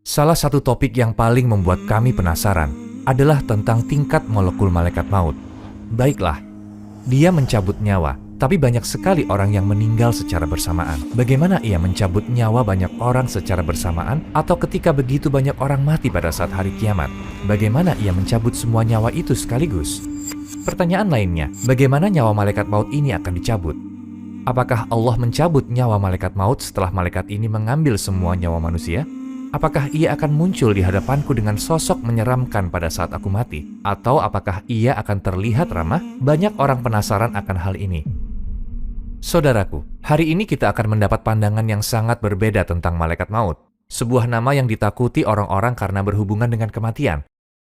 Salah satu topik yang paling membuat kami penasaran adalah tentang tingkat molekul malaikat maut. Baiklah, dia mencabut nyawa, tapi banyak sekali orang yang meninggal secara bersamaan. Bagaimana ia mencabut nyawa banyak orang secara bersamaan, atau ketika begitu banyak orang mati pada saat hari kiamat? Bagaimana ia mencabut semua nyawa itu sekaligus? Pertanyaan lainnya, bagaimana nyawa malaikat maut ini akan dicabut? Apakah Allah mencabut nyawa malaikat maut setelah malaikat ini mengambil semua nyawa manusia? Apakah ia akan muncul di hadapanku dengan sosok menyeramkan pada saat aku mati? Atau apakah ia akan terlihat ramah? Banyak orang penasaran akan hal ini. Saudaraku, hari ini kita akan mendapat pandangan yang sangat berbeda tentang malaikat maut. Sebuah nama yang ditakuti orang-orang karena berhubungan dengan kematian.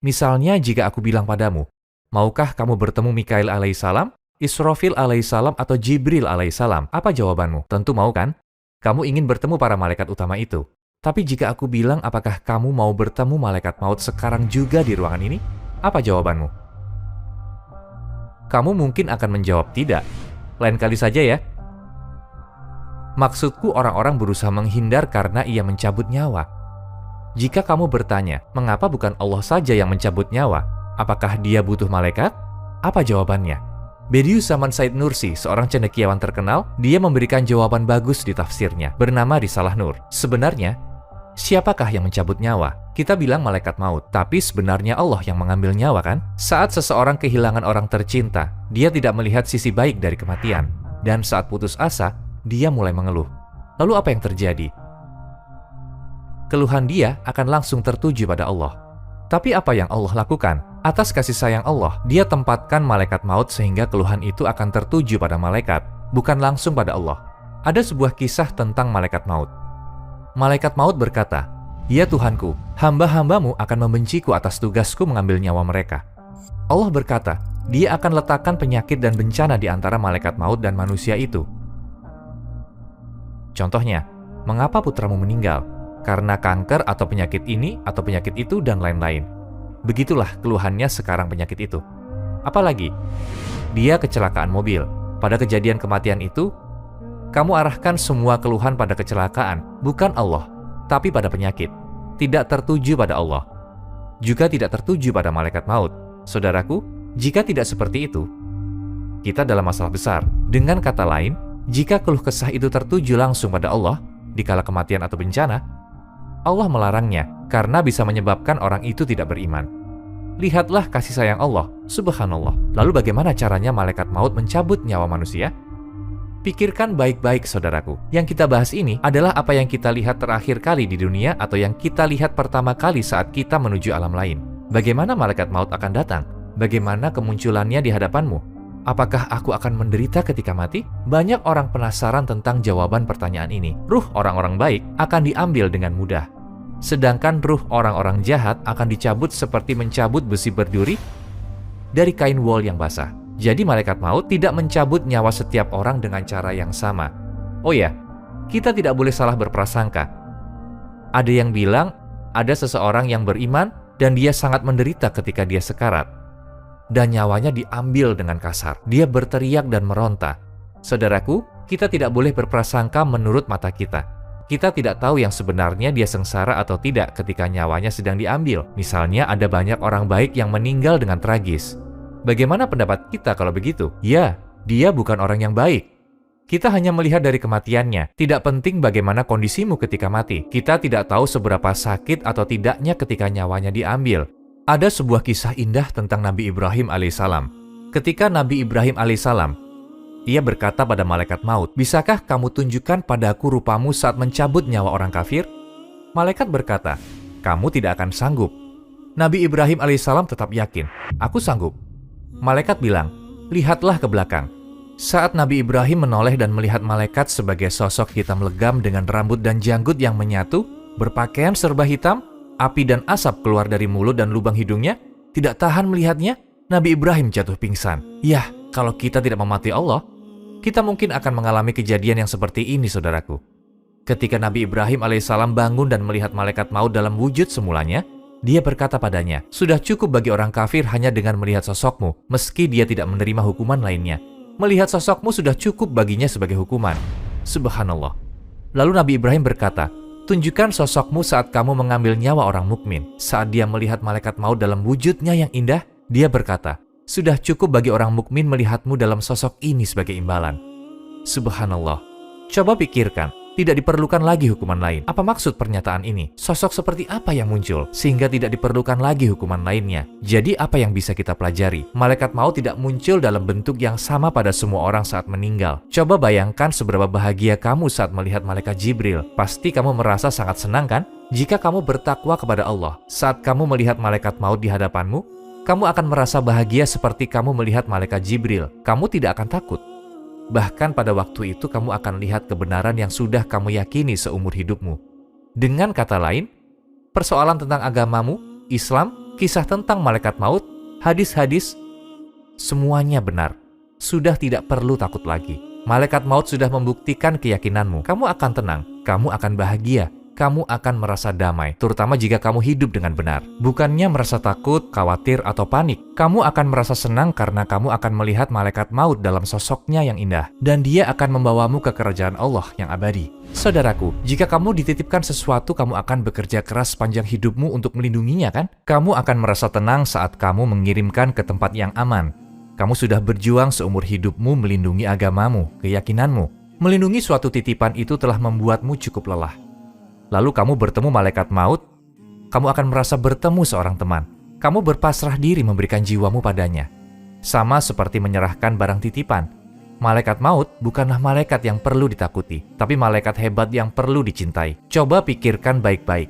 Misalnya jika aku bilang padamu, maukah kamu bertemu Mikail alaihissalam, Israfil alaihissalam, atau Jibril alaihissalam? Apa jawabanmu? Tentu mau kan? Kamu ingin bertemu para malaikat utama itu. Tapi jika aku bilang apakah kamu mau bertemu malaikat maut sekarang juga di ruangan ini? Apa jawabanmu? Kamu mungkin akan menjawab tidak. Lain kali saja ya. Maksudku orang-orang berusaha menghindar karena ia mencabut nyawa. Jika kamu bertanya, mengapa bukan Allah saja yang mencabut nyawa? Apakah dia butuh malaikat? Apa jawabannya? Bediüz Zaman Said Nursi, seorang cendekiawan terkenal, dia memberikan jawaban bagus di tafsirnya, bernama Risalah Nur. Sebenarnya, siapakah yang mencabut nyawa? Kita bilang malaikat maut, tapi sebenarnya Allah yang mengambil nyawa kan? Saat seseorang kehilangan orang tercinta, dia tidak melihat sisi baik dari kematian. Dan saat putus asa, dia mulai mengeluh. Lalu apa yang terjadi? Keluhan dia akan langsung tertuju pada Allah. Tapi apa yang Allah lakukan? Atas kasih sayang Allah, dia tempatkan malaikat maut sehingga keluhan itu akan tertuju pada malaikat, bukan langsung pada Allah. Ada sebuah kisah tentang malaikat maut. Malaikat maut berkata, "Ya Tuhanku, hamba-hambamu akan membenciku atas tugasku mengambil nyawa mereka." Allah berkata, dia akan letakkan penyakit dan bencana di antara malaikat maut dan manusia itu. Contohnya, mengapa putramu meninggal? Karena kanker atau penyakit ini atau penyakit itu dan lain-lain. Begitulah keluhannya sekarang penyakit itu. Apalagi, dia kecelakaan mobil. Pada kejadian kematian itu, kamu arahkan semua keluhan pada kecelakaan, bukan Allah, tapi pada penyakit. Tidak tertuju pada Allah. Juga tidak tertuju pada malaikat maut. Saudaraku, jika tidak seperti itu, kita dalam masalah besar. Dengan kata lain, jika keluh kesah itu tertuju langsung pada Allah, dikala kematian atau bencana, Allah melarangnya karena bisa menyebabkan orang itu tidak beriman. Lihatlah kasih sayang Allah, subhanallah. Lalu bagaimana caranya malaikat maut mencabut nyawa manusia? Pikirkan baik-baik saudaraku. Yang kita bahas ini adalah apa yang kita lihat terakhir kali di dunia atau yang kita lihat pertama kali saat kita menuju alam lain. Bagaimana malaikat maut akan datang? Bagaimana kemunculannya di hadapanmu? Apakah aku akan menderita ketika mati? Banyak orang penasaran tentang jawaban pertanyaan ini. Ruh orang-orang baik akan diambil dengan mudah. Sedangkan ruh orang-orang jahat akan dicabut seperti mencabut besi berduri dari kain wol yang basah. Jadi malaikat maut tidak mencabut nyawa setiap orang dengan cara yang sama. Oh ya, kita tidak boleh salah berprasangka. Ada yang bilang, ada seseorang yang beriman dan dia sangat menderita ketika dia sekarat. Dan nyawanya diambil dengan kasar. Dia berteriak dan meronta. Saudaraku, kita tidak boleh berprasangka menurut mata kita. Kita tidak tahu yang sebenarnya dia sengsara atau tidak ketika nyawanya sedang diambil. Misalnya ada banyak orang baik yang meninggal dengan tragis. Bagaimana pendapat kita kalau begitu? Ya, dia bukan orang yang baik. Kita hanya melihat dari kematiannya. Tidak penting bagaimana kondisimu ketika mati. Kita tidak tahu seberapa sakit atau tidaknya ketika nyawanya diambil. Ada sebuah kisah indah tentang Nabi Ibrahim alaihissalam. Ketika Nabi Ibrahim alaihissalam, ia berkata pada malaikat maut, "Bisakah kamu tunjukkan padaku rupamu saat mencabut nyawa orang kafir?" Malaikat berkata, "Kamu tidak akan sanggup." Nabi Ibrahim alaihissalam tetap yakin, "Aku sanggup." Malaikat bilang, "Lihatlah ke belakang." Saat Nabi Ibrahim menoleh dan melihat malaikat sebagai sosok hitam legam dengan rambut dan janggut yang menyatu, berpakaian serba hitam, api dan asap keluar dari mulut dan lubang hidungnya, tidak tahan melihatnya, Nabi Ibrahim jatuh pingsan. Yah, kalau kita tidak memati Allah, kita mungkin akan mengalami kejadian yang seperti ini, saudaraku. Ketika Nabi Ibrahim alaihissalam bangun dan melihat malaikat maut dalam wujud semulanya, dia berkata padanya, "Sudah cukup bagi orang kafir hanya dengan melihat sosokmu, meski dia tidak menerima hukuman lainnya. Melihat sosokmu sudah cukup baginya sebagai hukuman." Subhanallah. Lalu Nabi Ibrahim berkata, Tunjukkan sosokmu saat kamu mengambil nyawa orang mukmin. Saat dia melihat malaikat maut dalam wujudnya yang indah, dia berkata, sudah cukup bagi orang mukmin melihatmu dalam sosok ini sebagai imbalan. Subhanallah. Coba pikirkan, tidak diperlukan lagi hukuman lain. Apa maksud pernyataan ini? Sosok seperti apa yang muncul sehingga tidak diperlukan lagi hukuman lainnya? Jadi apa yang bisa kita pelajari? Malaikat maut tidak muncul dalam bentuk yang sama pada semua orang saat meninggal. Coba bayangkan seberapa bahagia kamu saat melihat malaikat Jibril. Pasti kamu merasa sangat senang kan? Jika kamu bertakwa kepada Allah, saat kamu melihat malaikat maut di hadapanmu, kamu akan merasa bahagia seperti kamu melihat malaikat Jibril. Kamu tidak akan takut. Bahkan pada waktu itu kamu akan lihat kebenaran yang sudah kamu yakini seumur hidupmu. Dengan kata lain, persoalan tentang agamamu, Islam, kisah tentang malaikat maut, hadis-hadis, semuanya benar. Sudah tidak perlu takut lagi. Malaikat maut sudah membuktikan keyakinanmu. Kamu akan tenang, kamu akan bahagia. Kamu akan merasa damai, terutama jika kamu hidup dengan benar. Bukannya merasa takut, khawatir, atau panik. Kamu akan merasa senang karena kamu akan melihat malaikat maut dalam sosoknya yang indah. Dan dia akan membawamu ke kerajaan Allah yang abadi. Saudaraku, jika kamu dititipkan sesuatu, kamu akan bekerja keras sepanjang hidupmu untuk melindunginya kan? Kamu akan merasa tenang saat kamu mengirimkan ke tempat yang aman. Kamu sudah berjuang seumur hidupmu melindungi agamamu, keyakinanmu. Melindungi suatu titipan itu telah membuatmu cukup lelah. Lalu kamu bertemu malaikat maut, kamu akan merasa bertemu seorang teman. Kamu berpasrah diri memberikan jiwamu padanya. Sama seperti menyerahkan barang titipan. Malaikat maut bukanlah malaikat yang perlu ditakuti, tapi malaikat hebat yang perlu dicintai. Coba pikirkan baik-baik.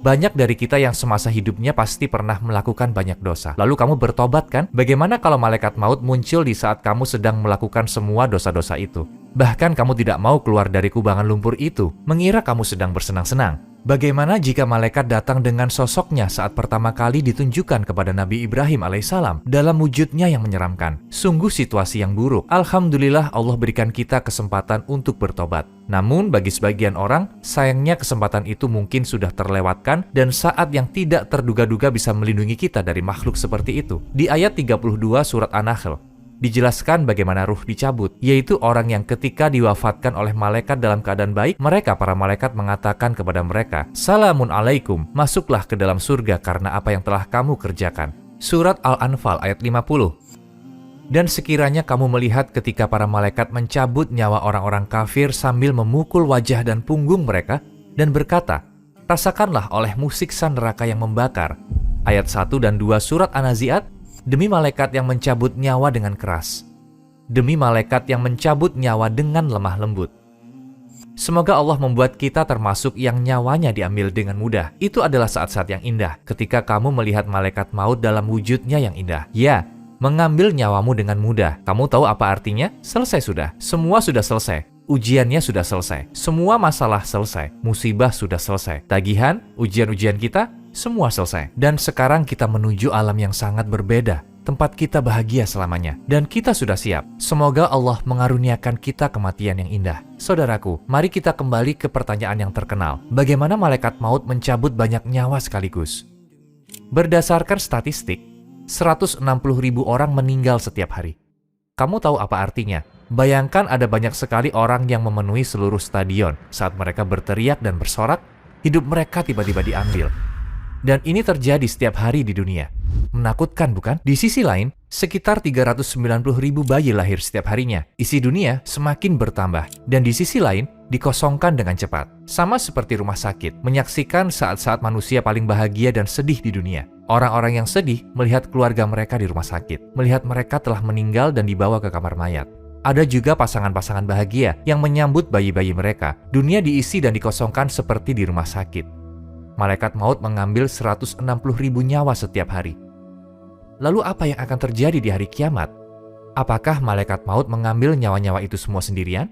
Banyak dari kita yang semasa hidupnya pasti pernah melakukan banyak dosa. Lalu kamu bertobat kan? Bagaimana kalau malaikat maut muncul di saat kamu sedang melakukan semua dosa-dosa itu? Bahkan kamu tidak mau keluar dari kubangan lumpur itu, mengira kamu sedang bersenang-senang. Bagaimana jika malaikat datang dengan sosoknya saat pertama kali ditunjukkan kepada Nabi Ibrahim alaihissalam dalam wujudnya yang menyeramkan? Sungguh situasi yang buruk. Alhamdulillah Allah berikan kita kesempatan untuk bertobat. Namun bagi sebagian orang, sayangnya kesempatan itu mungkin sudah terlewatkan dan saat yang tidak terduga-duga bisa melindungi kita dari makhluk seperti itu. Di ayat 32 surat An-Nahl, dijelaskan bagaimana ruh dicabut, yaitu orang yang ketika diwafatkan oleh malaikat dalam keadaan baik, para malaikat mengatakan kepada mereka, Salamun alaikum, masuklah ke dalam surga karena apa yang telah kamu kerjakan. Surat Al-Anfal ayat 50. Dan sekiranya kamu melihat ketika para malaikat mencabut nyawa orang-orang kafir sambil memukul wajah dan punggung mereka, dan berkata, rasakanlah olehmu siksa neraka yang membakar. Ayat 1 dan 2 surat An-Nazi'at, demi malaikat yang mencabut nyawa dengan keras. Demi malaikat yang mencabut nyawa dengan lemah lembut. Semoga Allah membuat kita termasuk yang nyawanya diambil dengan mudah. Itu adalah saat-saat yang indah ketika kamu melihat malaikat maut dalam wujudnya yang indah. Ya, mengambil nyawamu dengan mudah. Kamu tahu apa artinya? Selesai sudah. Semua sudah selesai. Ujiannya sudah selesai. Semua masalah selesai. Musibah sudah selesai. Tagihan, ujian-ujian kita, semua selesai. Dan sekarang kita menuju alam yang sangat berbeda. Tempat kita bahagia selamanya. Dan kita sudah siap. Semoga Allah mengaruniakan kita kematian yang indah. Saudaraku, mari kita kembali ke pertanyaan yang terkenal. Bagaimana malaikat maut mencabut banyak nyawa sekaligus? Berdasarkan statistik, 160.000 orang meninggal setiap hari. Kamu tahu apa artinya? Bayangkan ada banyak sekali orang yang memenuhi seluruh stadion. Saat mereka berteriak dan bersorak, hidup mereka tiba-tiba diambil. Dan ini terjadi setiap hari di dunia. Menakutkan bukan? Di sisi lain, sekitar 390.000 bayi lahir setiap harinya. Isi dunia semakin bertambah. Dan di sisi lain, dikosongkan dengan cepat. Sama seperti rumah sakit, menyaksikan saat-saat manusia paling bahagia dan sedih di dunia. Orang-orang yang sedih melihat keluarga mereka di rumah sakit. Melihat mereka telah meninggal dan dibawa ke kamar mayat. Ada juga pasangan-pasangan bahagia yang menyambut bayi-bayi mereka. Dunia diisi dan dikosongkan seperti di rumah sakit. Malaikat maut mengambil 160.000 nyawa setiap hari. Lalu apa yang akan terjadi di hari kiamat? Apakah malaikat maut mengambil nyawa-nyawa itu semua sendirian?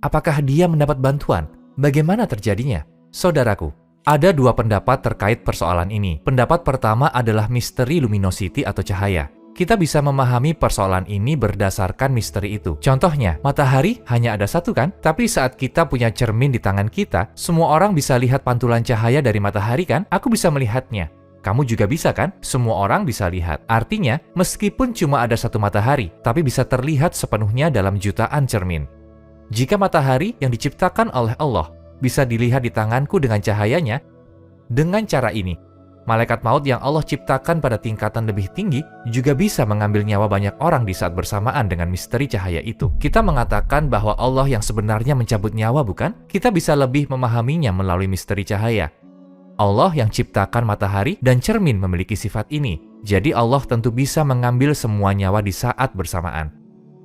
Apakah dia mendapat bantuan? Bagaimana terjadinya? Saudaraku, ada dua pendapat terkait persoalan ini. Pendapat pertama adalah misteri luminosity atau cahaya. Kita bisa memahami persoalan ini berdasarkan misteri itu. Contohnya, matahari hanya ada satu kan? Tapi saat kita punya cermin di tangan kita, semua orang bisa lihat pantulan cahaya dari matahari kan? Aku bisa melihatnya. Kamu juga bisa kan? Semua orang bisa lihat. Artinya, meskipun cuma ada satu matahari, tapi bisa terlihat sepenuhnya dalam jutaan cermin. Jika matahari yang diciptakan oleh Allah bisa dilihat di tanganku dengan cahayanya. Dengan cara ini, malaikat maut yang Allah ciptakan pada tingkatan lebih tinggi juga bisa mengambil nyawa banyak orang di saat bersamaan dengan misteri cahaya itu. Kita mengatakan bahwa Allah yang sebenarnya mencabut nyawa, bukan? Kita bisa lebih memahaminya melalui misteri cahaya. Allah yang ciptakan matahari dan cermin memiliki sifat ini. Jadi Allah tentu bisa mengambil semua nyawa di saat bersamaan.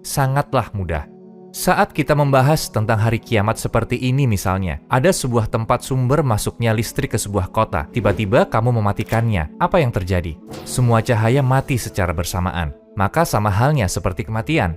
Sangatlah mudah. Saat kita membahas tentang hari kiamat seperti ini misalnya, ada sebuah tempat sumber masuknya listrik ke sebuah kota. Tiba-tiba kamu mematikannya. Apa yang terjadi? Semua cahaya mati secara bersamaan. Maka sama halnya seperti kematian.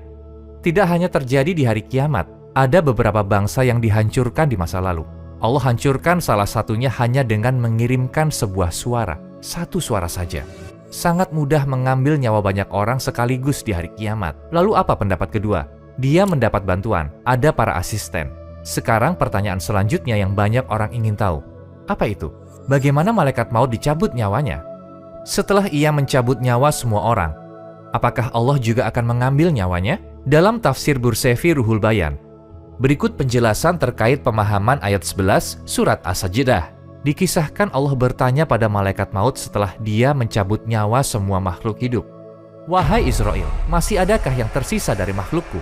Tidak hanya terjadi di hari kiamat, ada beberapa bangsa yang dihancurkan di masa lalu. Allah hancurkan salah satunya hanya dengan mengirimkan sebuah suara. Satu suara saja. Sangat mudah mengambil nyawa banyak orang sekaligus di hari kiamat. Lalu apa pendapat kedua? Dia mendapat bantuan. Ada para asisten. Sekarang pertanyaan selanjutnya yang banyak orang ingin tahu. Apa itu? Bagaimana malaikat maut dicabut nyawanya? Setelah ia mencabut nyawa semua orang, apakah Allah juga akan mengambil nyawanya? Dalam tafsir Bursefi Ruhul Bayan, berikut penjelasan terkait pemahaman ayat 11 surat As-Sajdah. Dikisahkan Allah bertanya pada malaikat maut setelah dia mencabut nyawa semua makhluk hidup. Wahai Israel, masih adakah yang tersisa dari makhlukku?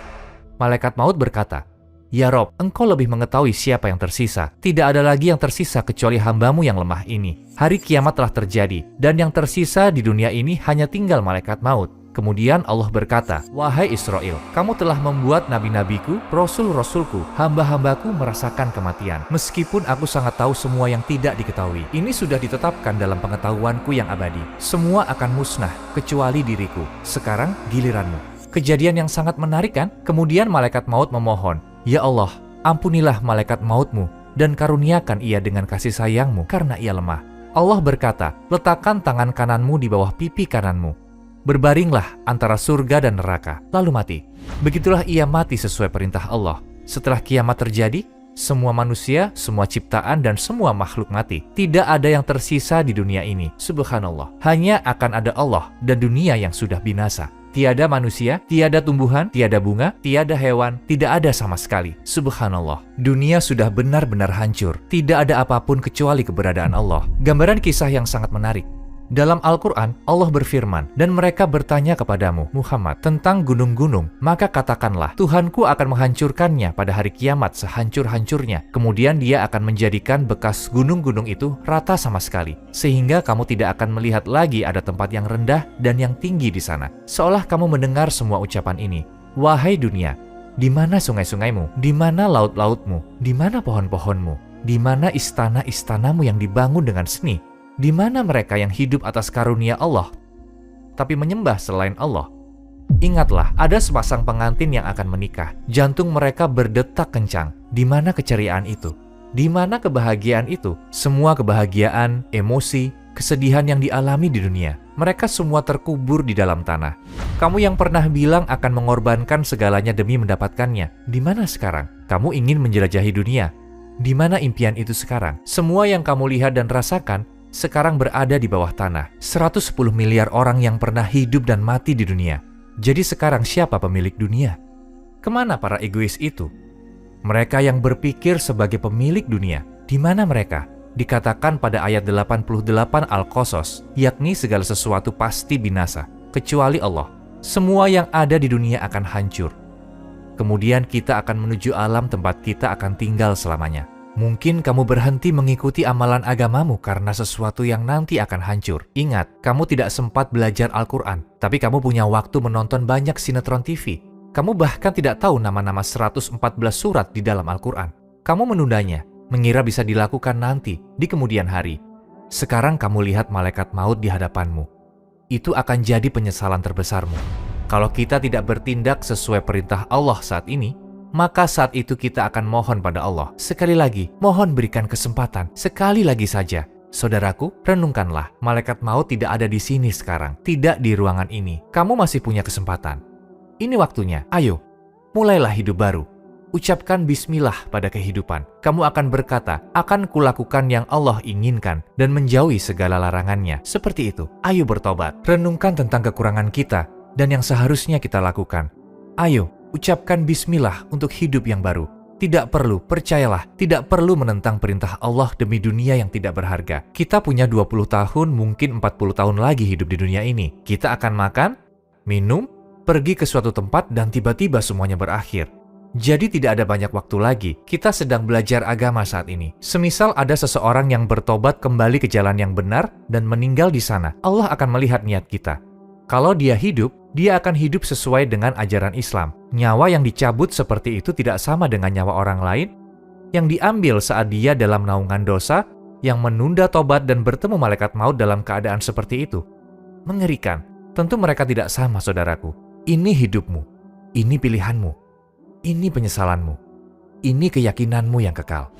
Malaikat maut berkata, Ya Rob, engkau lebih mengetahui siapa yang tersisa. Tidak ada lagi yang tersisa kecuali hambamu yang lemah ini. Hari kiamat telah terjadi, dan yang tersisa di dunia ini hanya tinggal malaikat maut. Kemudian Allah berkata, Wahai Israel, kamu telah membuat nabi-nabiku, rasul-rasulku, hamba-hambaku merasakan kematian. Meskipun aku sangat tahu semua yang tidak diketahui. Ini sudah ditetapkan dalam pengetahuanku yang abadi. Semua akan musnah, kecuali diriku. Sekarang giliranmu. Kejadian yang sangat menarik kan? Kemudian malaikat maut memohon, Ya Allah, ampunilah malaikat mautmu, dan karuniakan ia dengan kasih sayangmu, karena ia lemah. Allah berkata, letakkan tangan kananmu di bawah pipi kananmu. Berbaringlah antara surga dan neraka, lalu mati. Begitulah ia mati sesuai perintah Allah. Setelah kiamat terjadi, semua manusia, semua ciptaan, dan semua makhluk mati. Tidak ada yang tersisa di dunia ini, subhanallah. Hanya akan ada Allah dan dunia yang sudah binasa. Tiada manusia, tiada tumbuhan, tiada bunga, tiada hewan, tidak ada sama sekali. Subhanallah. Dunia sudah benar-benar hancur. Tidak ada apapun kecuali keberadaan Allah. Gambaran kisah yang sangat menarik. Dalam Al-Quran, Allah berfirman, dan mereka bertanya kepadamu, Muhammad, tentang gunung-gunung. Maka katakanlah, Tuhanku akan menghancurkannya pada hari kiamat sehancur-hancurnya. Kemudian dia akan menjadikan bekas gunung-gunung itu rata sama sekali. Sehingga kamu tidak akan melihat lagi ada tempat yang rendah dan yang tinggi di sana. Seolah kamu mendengar semua ucapan ini. Wahai dunia, di mana sungai-sungaimu? Di mana laut-lautmu? Di mana pohon-pohonmu? Di mana istana-istanamu yang dibangun dengan seni? Di mana mereka yang hidup atas karunia Allah, tapi menyembah selain Allah? Ingatlah, ada sepasang pengantin yang akan menikah. Jantung mereka berdetak kencang. Di mana keceriaan itu? Di mana kebahagiaan itu? Semua kebahagiaan, emosi, kesedihan yang dialami di dunia, mereka semua terkubur di dalam tanah. Kamu yang pernah bilang akan mengorbankan segalanya demi mendapatkannya, di mana sekarang? Kamu ingin menjelajahi dunia. Di mana impian itu sekarang? Semua yang kamu lihat dan rasakan sekarang berada di bawah tanah. 110 miliar orang yang pernah hidup dan mati di dunia. Jadi sekarang siapa pemilik dunia? Kemana para egois itu? Mereka yang berpikir sebagai pemilik dunia, di mana mereka? Dikatakan pada ayat 88 Al-Qasas, yakni segala sesuatu pasti binasa, kecuali Allah. Semua yang ada di dunia akan hancur. Kemudian kita akan menuju alam tempat kita akan tinggal selamanya. Mungkin kamu berhenti mengikuti amalan agamamu karena sesuatu yang nanti akan hancur. Ingat, kamu tidak sempat belajar Al-Quran, tapi kamu punya waktu menonton banyak sinetron TV. Kamu bahkan tidak tahu nama-nama 114 surat di dalam Al-Quran. Kamu menundanya, mengira bisa dilakukan nanti, di kemudian hari. Sekarang kamu lihat malaikat maut di hadapanmu. Itu akan jadi penyesalan terbesarmu. Kalau kita tidak bertindak sesuai perintah Allah saat ini, maka saat itu kita akan mohon pada Allah. Sekali lagi, mohon berikan kesempatan. Sekali lagi saja. Saudaraku, renungkanlah. Malaikat maut tidak ada di sini sekarang. Tidak di ruangan ini. Kamu masih punya kesempatan. Ini waktunya. Ayo, mulailah hidup baru. Ucapkan bismillah pada kehidupan. Kamu akan berkata, akan kulakukan yang Allah inginkan dan menjauhi segala larangannya. Seperti itu. Ayo bertobat. Renungkan tentang kekurangan kita dan yang seharusnya kita lakukan. Ayo, ucapkan bismillah untuk hidup yang baru. Tidak perlu, percayalah, tidak perlu menentang perintah Allah demi dunia yang tidak berharga. Kita punya 20 tahun, mungkin 40 tahun lagi hidup di dunia ini. Kita akan makan, minum, pergi ke suatu tempat, dan tiba-tiba semuanya berakhir. Jadi tidak ada banyak waktu lagi. Kita sedang belajar agama saat ini. Semisal ada seseorang yang bertobat kembali ke jalan yang benar dan meninggal di sana, Allah akan melihat niat kita. Kalau dia hidup, dia akan hidup sesuai dengan ajaran Islam. Nyawa yang dicabut seperti itu tidak sama dengan nyawa orang lain yang diambil saat dia dalam naungan dosa, yang menunda tobat dan bertemu malaikat maut dalam keadaan seperti itu. Mengerikan. Tentu mereka tidak sama, saudaraku. Ini hidupmu. Ini pilihanmu. Ini penyesalanmu. Ini keyakinanmu yang kekal.